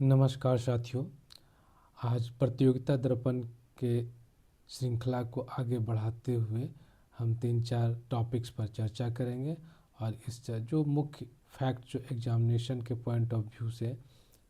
नमस्कार साथियों। आज प्रतियोगिता दर्पण के श्रृंखला को आगे बढ़ाते हुए हम 3-4 टॉपिक्स पर चर्चा करेंगे और इस जो मुख्य फैक्ट जो एग्जामिनेशन के पॉइंट ऑफ व्यू से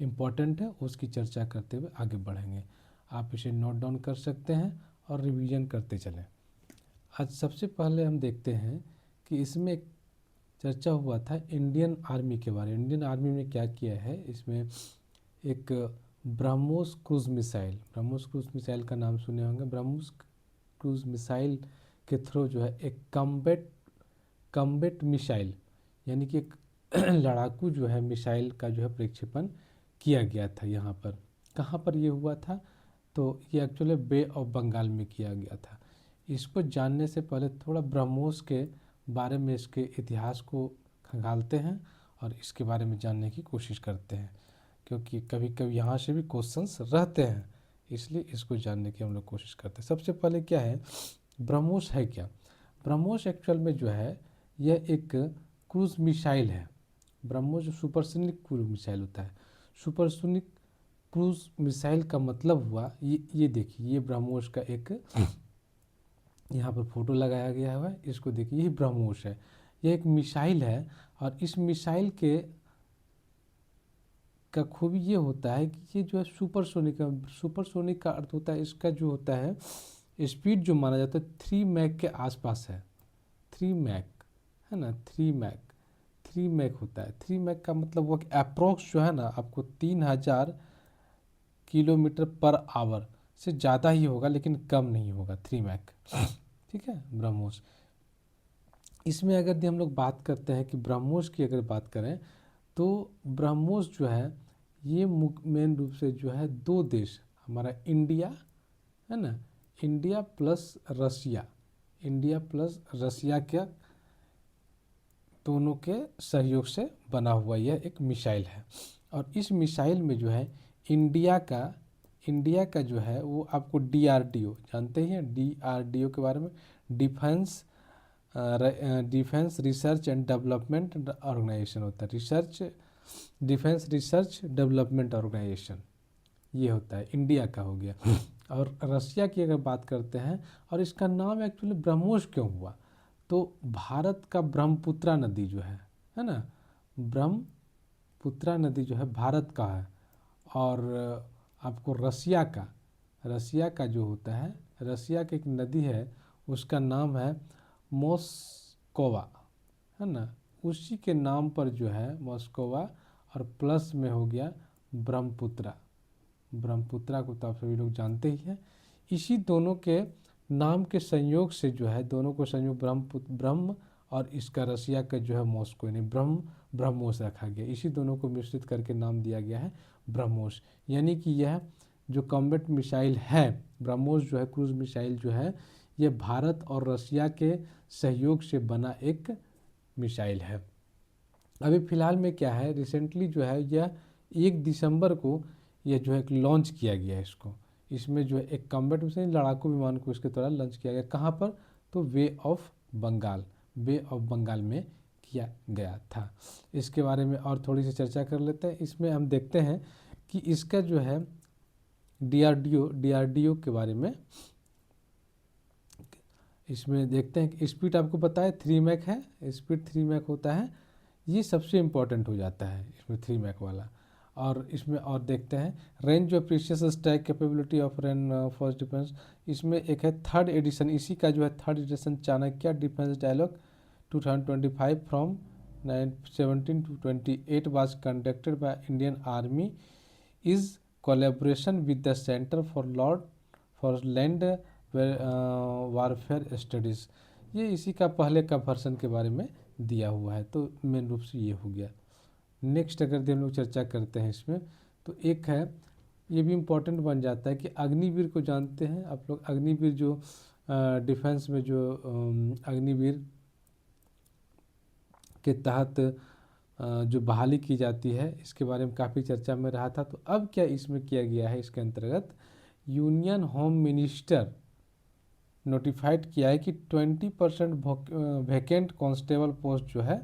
इम्पोर्टेंट है उसकी चर्चा करते हुए आगे बढ़ेंगे। आप इसे नोट डाउन कर सकते हैं और रिवीजन करते चलें। आज सबसे पहले हम देखते हैं कि इसमें एक चर्चा हुआ था इंडियन आर्मी के बारे में। इंडियन आर्मी ने क्या किया है, इसमें एक ब्रह्मोस क्रूज मिसाइल का नाम सुने होंगे। ब्रह्मोस क्रूज मिसाइल के थ्रू जो है एक कम्बेट मिसाइल यानी कि एक लड़ाकू जो है मिसाइल का जो है प्रक्षेपण किया गया था। यहाँ पर कहाँ पर ये हुआ था, तो ये एक्चुअली बे ऑफ बंगाल में किया गया था। इसको जानने से पहले थोड़ा ब्रह्मोस के बारे में, इसके इतिहास को खंगालते हैं और इसके बारे में जानने की कोशिश करते हैं, क्योंकि कभी कभी यहाँ से भी क्वेश्चंस रहते हैं, इसलिए इसको जानने की हम लोग कोशिश करते हैं। सबसे पहले क्या है, ब्रह्मोस है क्या। ब्रह्मोस एक्चुअल में जो है यह एक क्रूज मिसाइल है। ब्रह्मोस जो सुपरसोनिक क्रूज मिसाइल होता है। सुपरसोनिक क्रूज मिसाइल का मतलब हुआ ये देखिए, ये ब्रह्मोस का एक यहाँ पर फोटो लगाया गया हुआ है, इसको देखिए, यही ब्रह्मोस है। यह एक मिसाइल है और इस मिसाइल के का खूबी ये होता है कि ये जो है सुपरसोनिक का अर्थ होता है, इसका जो होता है स्पीड जो माना जाता है 3 मैक के आसपास है। 3 मैक है ना, 3 मैक होता है। 3 मैक का मतलब वो अप्रोक्स जो है ना, आपको 3000 किलोमीटर पर आवर से ज़्यादा ही होगा, लेकिन कम नहीं होगा 3 मैक। ठीक है, ब्रह्मोस। इसमें अगर हम लोग बात करते हैं कि ब्रह्मोस की अगर बात करें, तो ब्रह्मोस जो है ये मेन रूप से जो है 2 देश, हमारा इंडिया है ना, इंडिया प्लस रसिया के दोनों के सहयोग से बना हुआ यह एक मिसाइल है। और इस मिसाइल में जो है इंडिया का जो है वो आपको DRDO जानते ही हैं, DRDO के बारे में, defence research and development organisation होता है। डिफेंस रिसर्च डेवलपमेंट ऑर्गेनाइजेशन ये होता है, इंडिया का हो गया। और रसिया की अगर बात करते हैं, और इसका नाम एक्चुअली ब्रह्मोस क्यों हुआ, तो भारत का ब्रह्मपुत्रा नदी जो है ना, ब्रह्मपुत्रा नदी जो है भारत का है। और आपको रसिया का जो होता है, रसिया की एक नदी है, उसका नाम है मोस्कोवा है ना, उसी के नाम पर जो है मोस्कोवा, और प्लस में हो गया ब्रह्मपुत्रा को तो आप सभी लोग जानते ही हैं। इसी दोनों के नाम के संयोग से जो है, दोनों को संयोग ब्रह्म और इसका रसिया का जो है मॉस्को यानी ब्रह्मोस रखा गया। इसी दोनों को मिश्रित करके नाम दिया गया है ब्रह्मोस। यानी कि यह जो कॉम्बैट मिसाइल है, ब्रह्मोस जो है क्रूज मिसाइल जो है, यह भारत और रसिया के सहयोग से बना एक मिसाइल है। अभी फ़िलहाल में क्या है, रिसेंटली जो है यह 1 दिसंबर को यह जो है लॉन्च किया गया है इसको। इसमें जो है एक कॉम्बैट मिसाइल लड़ाकू विमान को इसके द्वारा लॉन्च किया गया। कहाँ पर, तो बे ऑफ बंगाल में किया गया था। इसके बारे में और थोड़ी सी चर्चा कर लेते हैं। इसमें हम देखते हैं कि इसका जो है DRDO के बारे में इसमें देखते हैं कि स्पीड आपको पता है 3 मैक है, स्पीड 3 मैक होता है, ये सबसे इम्पोर्टेंट हो जाता है इसमें 3 मैक वाला। और इसमें और देखते हैं रेंज जो precious strike capability of rain force defence, इसमें एक है 3rd एडिशन, इसी का जो है 3rd edition Chanakya defence dialogue 2025 फ्रॉम 17 to 28 was conducted by Indian Army is collaboration with the Center for Land warfare studies. ये इसी का पहले का वर्सन के बारे में दिया हुआ है, तो मेन रूप से ये हो गया। नेक्स्ट अगर हम लोग चर्चा करते हैं इसमें, तो एक है, ये भी इम्पोर्टेंट बन जाता है कि अग्निवीर को जानते हैं आप लोग। अग्निवीर जो डिफेंस में जो अग्निवीर के तहत जो बहाली की जाती है, इसके बारे में काफ़ी चर्चा में रहा था। तो अब क्या इसमें किया गया है, इसके अंतर्गत यूनियन होम मिनिस्टर नोटिफाइड किया है कि 20% वैकेंट कांस्टेबल पोस्ट जो है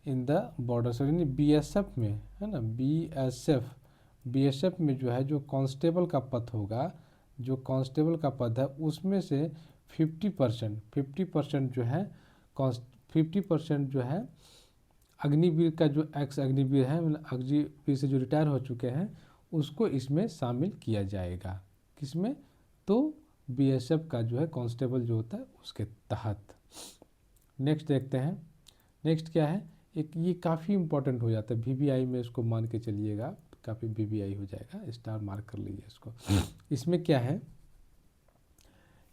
इन द बॉर्डर, यानी BSF में है ना, BSF बीएसएफ में जो है जो कांस्टेबल का पद होगा, जो कांस्टेबल का पद है उसमें से 50% जो है 50% जो है अग्निवीर का जो एक्स अग्निवीर है, मतलब अग्निवीर से जो रिटायर हो चुके हैं उसको इसमें शामिल किया जाएगा। किसमें? तो बीएसएफ का जो है कांस्टेबल जो होता है उसके तहत। नेक्स्ट देखते हैं, नेक्स्ट क्या है, एक ये काफ़ी इंपॉर्टेंट हो जाता है वीवीआई में, इसको मान के चलिएगा, काफ़ी वीवीआई हो जाएगा, स्टार मार्क कर लीजिए इसको। इसमें क्या है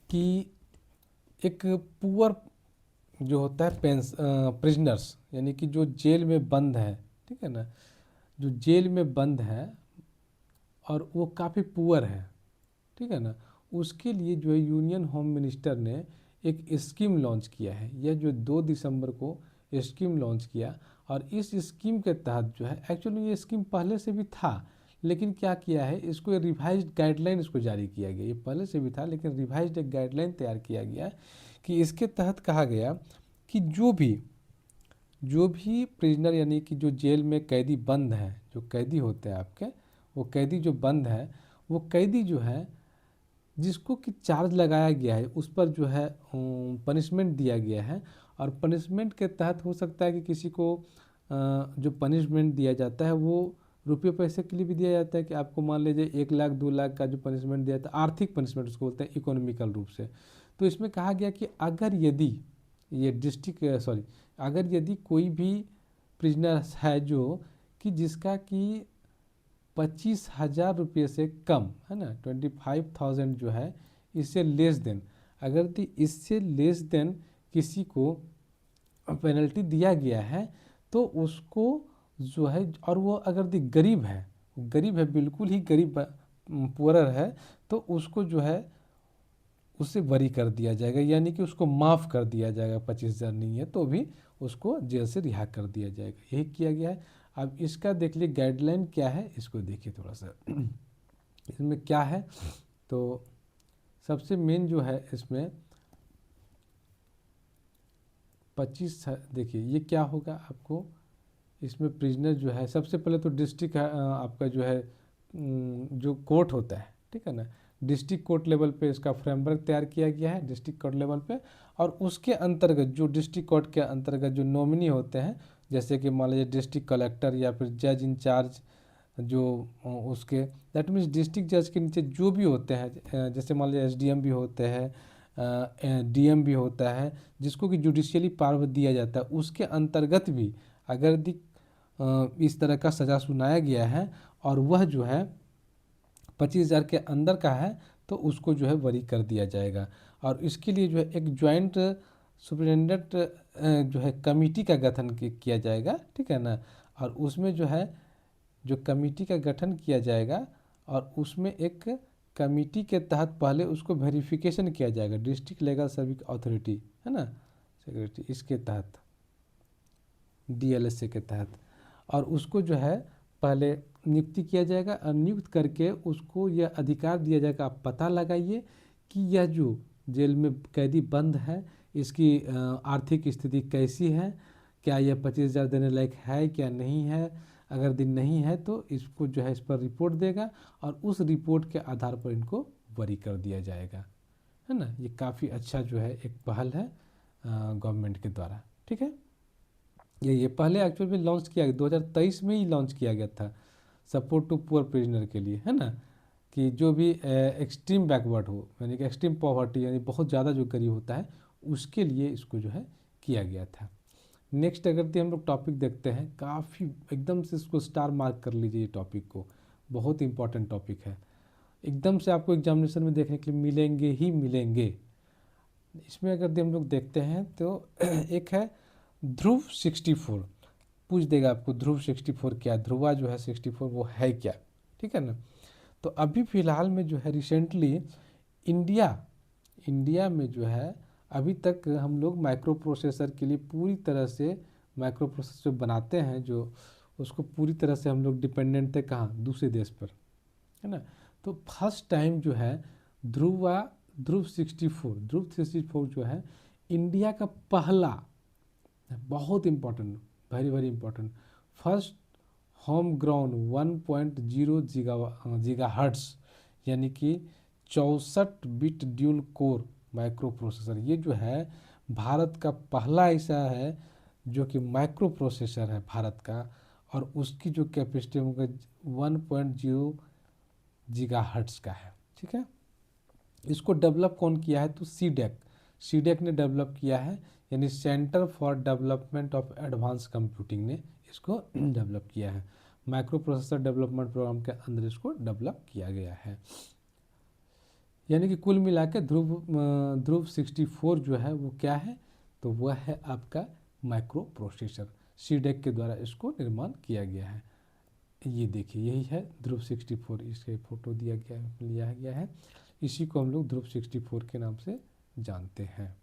कि एक पुअर जो होता है प्रिजनर्स, यानी कि जो जेल में बंद है, ठीक है ना, जो जेल में बंद है और वो काफ़ी पुअर है, ठीक है ना, उसके लिए जो है यूनियन होम मिनिस्टर ने एक स्कीम लॉन्च किया है। यह जो 2 दिसंबर को स्कीम लॉन्च किया, और इस स्कीम के तहत जो है, एक्चुअली ये स्कीम पहले से भी था, लेकिन क्या किया है, इसको रिवाइज्ड गाइडलाइन इसको जारी किया गया। ये पहले से भी था लेकिन रिवाइज्ड एक गाइडलाइन तैयार किया गया कि इसके तहत कहा गया कि जो भी प्रिजनर, यानी कि जो जेल में कैदी बंद है, जो कैदी होते हैं आपके, वो कैदी जो बंद है, वो कैदी जो है जिसको कि चार्ज लगाया गया है उस पर जो है पनिशमेंट दिया गया है। और पनिशमेंट के तहत हो सकता है कि किसी को जो पनिशमेंट दिया जाता है वो रुपये पैसे के लिए भी दिया जाता है, कि आपको मान लीजिए 1 लाख 2 लाख का जो पनिशमेंट दिया जाता है, आर्थिक पनिशमेंट उसको बोलते हैं, इकोनॉमिकल रूप से। तो इसमें कहा गया कि अगर यदि ये अगर यदि कोई भी प्रिजनर है जो कि जिसका कि 25,000 रुपये से कम है ना, 25,000 जो है, इससे लेस देन, अगर इससे लेस देन किसी को पेनल्टी दिया गया है तो उसको जो है, और वो अगर गरीब है, बिल्कुल ही गरीब पुअर है, तो उसको जो है उससे बरी कर दिया जाएगा, यानी कि उसको माफ़ कर दिया जाएगा। 25,000 नहीं है तो भी उसको जेल से रिहा कर दिया जाएगा, यही किया गया है। अब इसका देख लीजिए गाइडलाइन क्या है, इसको देखिए थोड़ा सा इसमें क्या है। तो सबसे मेन जो है इसमें 25, देखिए ये क्या होगा आपको, इसमें प्रिजनर जो है, सबसे पहले तो डिस्ट्रिक्ट आपका जो है जो कोर्ट होता है, ठीक है ना, डिस्ट्रिक्ट कोर्ट लेवल पे इसका फ्रेमवर्क तैयार किया गया है, डिस्ट्रिक्ट कोर्ट लेवल पे। और उसके अंतर्गत जो डिस्ट्रिक्ट कोर्ट के अंतर्गत जो नॉमिनी होते हैं, जैसे कि मान लीजिए डिस्ट्रिक्ट कलेक्टर या फिर जज इंचार्ज, जो उसके दैट मीन्स डिस्ट्रिक्ट जज के नीचे जो भी होते हैं, जैसे मान लीजिए एसडीएम भी होते हैं, डीएम भी होता है, जिसको कि जुडिशियली पावर दिया जाता है, उसके अंतर्गत भी अगर इस तरह का सज़ा सुनाया गया है और वह जो है 25,000 के अंदर का है, तो उसको जो है बरी कर दिया जाएगा। और इसके लिए जो है एक ज्वाइंट सुपरिटेंडेंट जो है कमेटी का गठन किया जाएगा, ठीक है ना। और उसमें जो है जो कमेटी का गठन किया जाएगा, और उसमें एक कमेटी के तहत पहले उसको वेरिफिकेशन किया जाएगा, डिस्ट्रिक्ट लीगल सर्विस अथॉरिटी है ना, सेक्रेटरी, इसके तहत डीएलएसए के तहत। और उसको जो है पहले नियुक्ति किया जाएगा, और नियुक्त करके उसको यह अधिकार दिया जाएगा, आप पता लगाइए कि यह जो जेल में कैदी बंद है इसकी आर्थिक स्थिति कैसी है, क्या यह 25,000 देने लायक है क्या नहीं है। अगर दिन नहीं है तो इसको जो है इस पर रिपोर्ट देगा, और उस रिपोर्ट के आधार पर इनको बरी कर दिया जाएगा, है ना। ये काफ़ी अच्छा जो है एक पहल है गवर्नमेंट के द्वारा, ठीक है। ये पहले एक्चुअल में लॉन्च किया गया 2023 में ही लॉन्च किया गया था, सपोर्ट टू पुअर प्रिजनर के लिए, है ना, कि जो भी एक्सट्रीम बैकवर्ड हो, यानी कि एक्सट्रीम पॉवर्टी, यानी बहुत ज़्यादा जो गरीब होता है, उसके लिए इसको जो है किया गया था। नेक्स्ट अगर हम लोग टॉपिक देखते हैं, काफ़ी एकदम से इसको स्टार मार्क कर लीजिए, ये टॉपिक को, बहुत इंपॉर्टेंट टॉपिक है, एकदम से आपको एग्जामिनेशन में देखने के लिए मिलेंगे ही मिलेंगे। इसमें अगर हम लोग देखते हैं तो एक है ध्रुव 64, पूछ देगा आपको ध्रुव 64 क्या, ध्रुवा जो है 64 वो है क्या, ठीक है ना। तो अभी फ़िलहाल में जो है रिसेंटली इंडिया में जो है अभी तक हम लोग माइक्रो प्रोसेसर के लिए पूरी तरह से, माइक्रो प्रोसेसर बनाते हैं जो, उसको पूरी तरह से हम लोग डिपेंडेंट थे कहाँ, दूसरे देश पर, है ना। तो फर्स्ट टाइम जो है ध्रुव 64 जो है इंडिया का पहला, बहुत important, very very important, first home ground 1.0 gigahertz यानी कि 64 bit dual core micro processor. ये जो है भारत का पहला ऐसा है जो कि माइक्रो प्रोसेसर है भारत का, और उसकी जो कैपेसिटी होगा 1.0 गीगाहर्ट्ज़ का है। ठीक है, इसको डेवलप कौन किया है? तो सीडेक ने डेवलप किया है, यानी centre for development of advance computing ने इसको डेवलप किया है। माइक्रो प्रोसेसर डेवलपमेंट प्रोग्राम के अंदर इसको डेवलप किया गया है। यानी कि कुल मिला के ध्रुव 64 जो है वो क्या है? तो वह है आपका माइक्रो प्रोसेसर। सीडेक के द्वारा इसको निर्माण किया गया है। ये देखिए, यही है ध्रुव 64, इसके फोटो लिया गया है। इसी को हम लोग ध्रुव 64 के नाम से जानते हैं।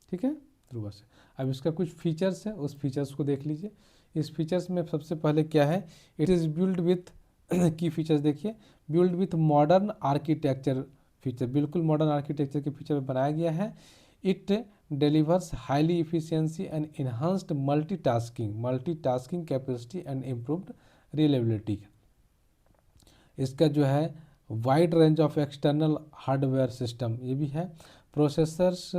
ठीक है, ध्रुव से। अब इसका कुछ फीचर्स है, उस फीचर्स को देख लीजिए। इस फीचर्स में सबसे पहले क्या है? इट इज़ बिल्ड विथ की फीचर्स देखिए, build with modern architecture feature, बिल्कुल मॉडर्न आर्किटेक्चर के फीचर में बनाया गया है। It delivers highly efficiency and enhanced multitasking capacity and improved reliability. इसका जो है wide range of external hardware system, ये भी है। Processors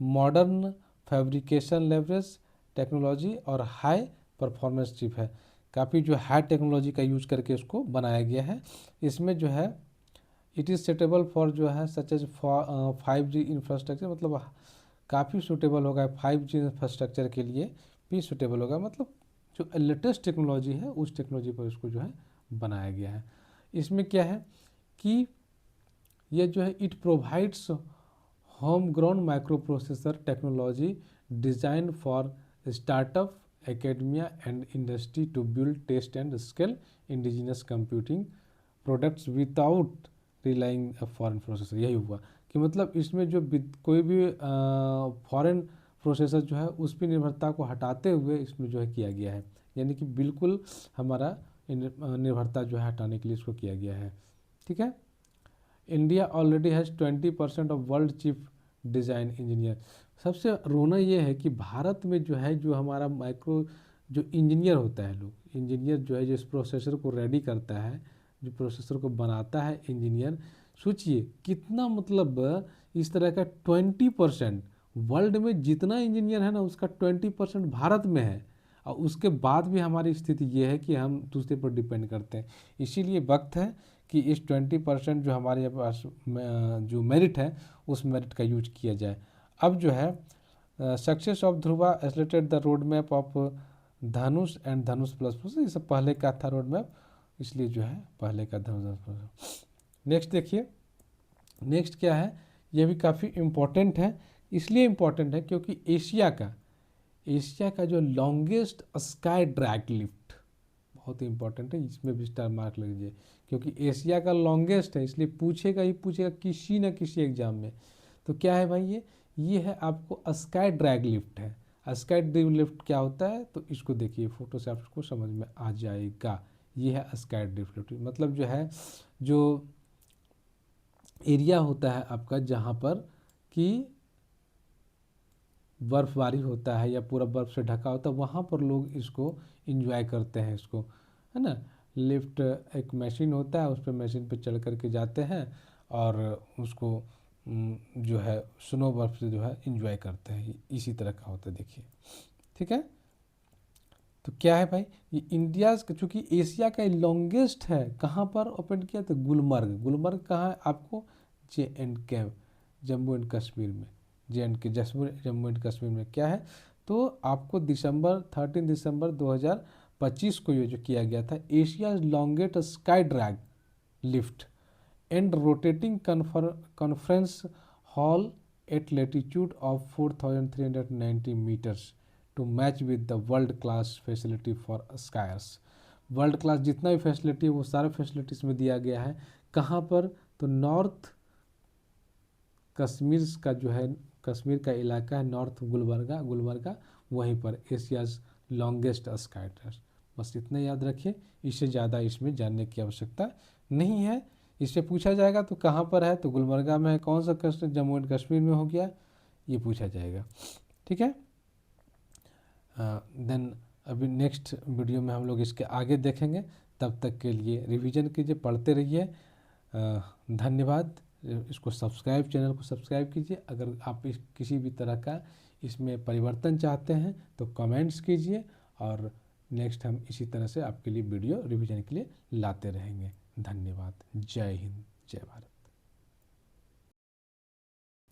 modern fabrication leverage technology और हाई परफॉर्मेंस चिप है। काफ़ी जो हाई टेक्नोलॉजी का यूज करके इसको बनाया गया है। इसमें जो है इट इज़ सुटेबल फॉर जो है सच एज 5G इंफ्रास्ट्रक्चर, मतलब काफ़ी सूटेबल होगा 5G इंफ्रास्ट्रक्चर के लिए भी सूटेबल होगा, मतलब जो लेटेस्ट टेक्नोलॉजी है उस टेक्नोलॉजी पर इसको जो है बनाया गया है। इसमें क्या है कि ये जो है it provides home ground microprocessor technology design for startup academia and industry to build test and scale indigenous computing products without relying foreign processor. यही हुआ कि मतलब इसमें जो कोई भी फॉरेन प्रोसेसर जो है उस पर निर्भरता को हटाते हुए इसमें जो है किया गया है, यानी कि बिल्कुल हमारा निर्भरता जो है हटाने के लिए इसको किया गया है। ठीक है, India already has 20% of world chip design engineer. सबसे रोना ये है कि भारत में जो है जो हमारा माइक्रो जो इंजीनियर होता है, लोग इंजीनियर जो है जो इस प्रोसेसर को रेडी करता है, जो प्रोसेसर को बनाता है इंजीनियर, सोचिए कितना, मतलब इस तरह का 20%, वर्ल्ड में जितना इंजीनियर है ना उसका 20% भारत में है, और उसके बाद भी हमारी स्थिति ये है कि हम दूसरे पर डिपेंड करते हैं। इसीलिए वक्त है कि इस 20% जो हमारे पास जो मेरिट है उस मेरिट का यूज किया जाए। अब जो है success of Dhruva escalated the road map of Dhanush and Dhanush plus plus, ये सब पहले का था रोड मैप, इसलिए जो है पहले का धनुष प्लस। नेक्स्ट देखिए, नेक्स्ट क्या है? ये भी काफ़ी इम्पोर्टेंट है, इसलिए इम्पोर्टेंट है क्योंकि एशिया का जो लॉन्गेस्ट स्काई ड्रैग लिफ्ट बहुत ही इंपॉर्टेंट है, इसमें भी स्टार मार्क लीजिए, क्योंकि एशिया का लॉन्गेस्ट है, इसलिए पूछेगा ही पूछेगा किसी न किसी एग्जाम में। तो क्या है भाई? ये है आपको स्काई ड्रैग लिफ्ट है। स्काई ड्रैग लिफ्ट क्या होता है? तो इसको देखिए, फोटो से आपको समझ में आ जाएगा। ये है स्काई ड्रैग लिफ्ट, मतलब जो है जो एरिया होता है आपका जहाँ पर कि बर्फबारी होता है या पूरा बर्फ़ से ढका होता है, वहाँ पर लोग इसको इंजॉय करते हैं, इसको, है ना। लिफ्ट एक मशीन होता है, उस पर मशीन पे चढ़ करके जाते हैं और उसको जो है स्नो बर्फ से जो है इंजॉय करते हैं, इसी तरह का होता है, देखिए। ठीक है, तो क्या है भाई? ये इंडिया चूँकि एशिया का लॉन्गेस्ट है, कहाँ पर ओपन किया? तो गुलमर्ग कहाँ है आपको? JNK, जम्मू एंड कश्मीर में। JNK जम्मू एंड कश्मीर में क्या है? तो आपको 13 दिसंबर 2025 को ये जो किया गया था, Asia longest sky drag lift and rotating conference hall at latitude of 4390 metres to match with the world class facility for skiers. World class जितना भी फैसिलिटी है वो सारा फैसिलिटीज़ में दिया गया है। कहाँ पर? तो नॉर्थ कश्मीर का जो है, कश्मीर का इलाका है, नॉर्थ गुलबर्गा, वहीं पर एशियाज़ लॉन्गेस्ट स्काई ट्रैक। बस इतना याद रखिए, इससे ज़्यादा इसमें जानने की आवश्यकता नहीं है। इससे पूछा जाएगा तो कहाँ पर है? तो गुलबर्गा में है। कौन सा कश्मीर? जम्मू एंड कश्मीर में हो गया, ये पूछा जाएगा। ठीक है, देन अभी नेक्स्ट वीडियो में हम लोग इसके आगे देखेंगे। तब तक के लिए रिवीजन कीजिए, पढ़ते रहिए। धन्यवाद। इसको सब्सक्राइब, चैनल को सब्सक्राइब कीजिए। अगर आप किसी भी तरह का इसमें परिवर्तन चाहते हैं तो कमेंट्स कीजिए, और नेक्स्ट हम इसी तरह से आपके लिए वीडियो रिवीजन के लिए लाते रहेंगे। धन्यवाद। जय हिंद, जय भारत।